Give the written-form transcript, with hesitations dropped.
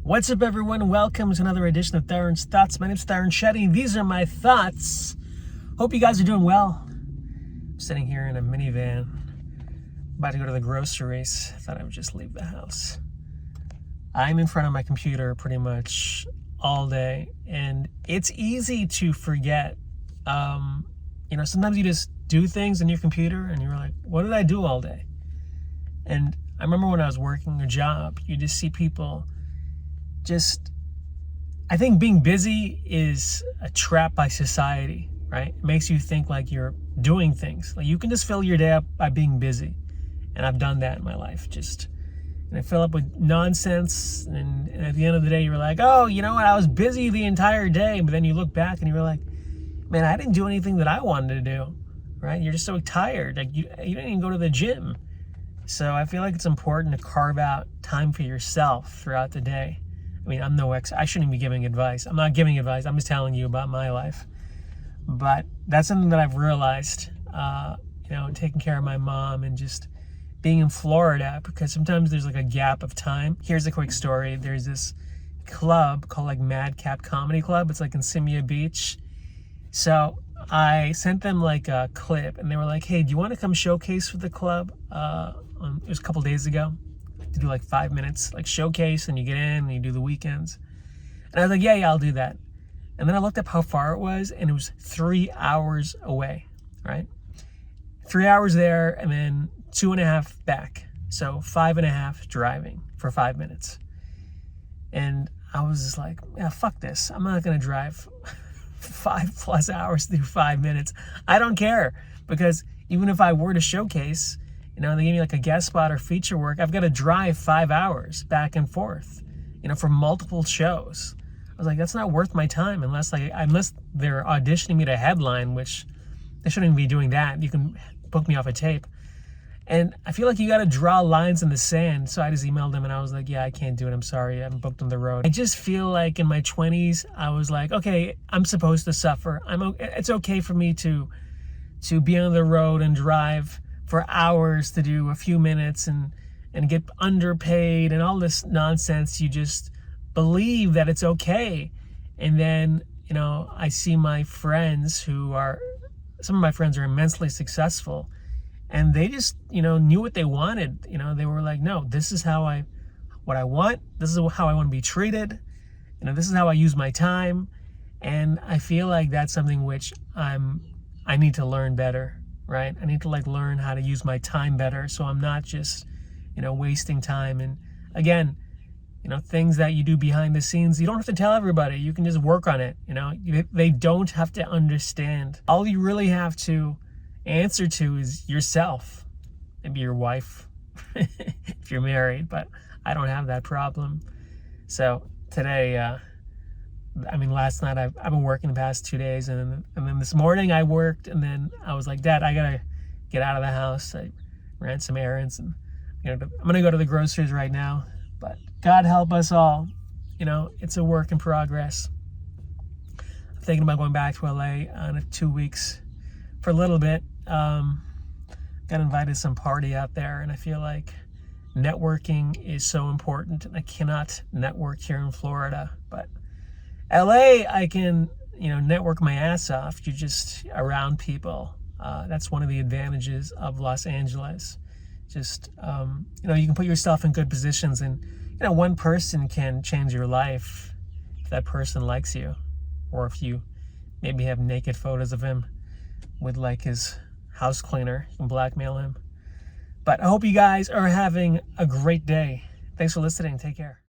What's up, everyone? Welcome to another edition of Tarun's Thoughts. My name's Tarun Shetty. These are my thoughts. Hope you guys are doing well. I'm sitting here in a minivan, about to go to the groceries. Thought I would just leave the house. I'm in front of my computer pretty much all day, and it's easy to forget. Sometimes you just do things on your computer, and you're like, what did I do all day? And I remember when I was working a job, you just see people I think being busy is a trap by society, right? It makes you think like you're doing things. Like you can just fill your day up by being busy. And I've done that in my life. And I fill up with nonsense. And at the end of the day, you're like, oh, you know what? I was busy the entire day. But then you look back and you're like, man, I didn't do anything that I wanted to do, right? You're just so tired. Like you didn't even go to the gym. So I feel like it's important to carve out time for yourself throughout the day. I mean, I'm no I shouldn't be giving advice. I'm not giving advice. I'm just telling you about my life. But that's something that I've realized, taking care of my mom and just being in Florida, because sometimes there's like a gap of time. Here's a quick story. There's this club called like Madcap Comedy Club. It's like in Simia Beach. So I sent them like a clip and they were like, hey, do you want to come showcase for the club? It was a couple days ago. To do like 5 minutes, like showcase, and you get in and you do the weekends. And I was like, yeah, I'll do that. And then I looked up how far it was, and it was 3 hours away, right? 3 hours there and then 2.5 back. So 5.5 driving for 5 minutes. And I was just like, yeah, fuck this. I'm not going to drive 5+ hours through 5 minutes. I don't care, because even if I were to showcase, they give me like a guest spot or feature work, I've got to drive 5 hours back and forth, for multiple shows. I was like, that's not worth my time unless they're auditioning me to headline, which they shouldn't even be doing that. You can book me off a tape. And I feel like you got to draw lines in the sand. So I just emailed them and I was like, yeah, I can't do it. I'm sorry. I'm booked on the road. I just feel like in my 20s, I was like, okay, I'm supposed to suffer. It's okay for me to be on the road and drive for hours to do a few minutes and get underpaid and all this nonsense. You just believe that it's okay. And then, I see my friends some of my friends are immensely successful, and they just, knew what they wanted. They were like, no, this is what I want. This is how I want to be treated. This is how I use my time. And I feel like that's something which I need to learn better. Right? I need to learn how to use my time better, so I'm not just, wasting time. And again, things that you do behind the scenes, you don't have to tell everybody. You can just work on it. They don't have to understand. All you really have to answer to is yourself, maybe your wife, if you're married. But I don't have that problem. So today, last night I've been working the past 2 days, and then this morning I worked, and then I was like, Dad, I gotta get out of the house. I ran some errands, and I'm gonna go to the groceries right now. But God help us all. It's a work in progress. I'm thinking about going back to LA in 2 weeks for a little bit. Got invited to some party out there, and I feel like networking is so important, and I cannot network here in Florida, but LA, I can, network my ass off. You're just around people. That's one of the advantages of Los Angeles. Just, you can put yourself in good positions, and, one person can change your life if that person likes you, or if you maybe have naked photos of him with like his house cleaner. You can blackmail him. But I hope you guys are having a great day. Thanks for listening. Take care.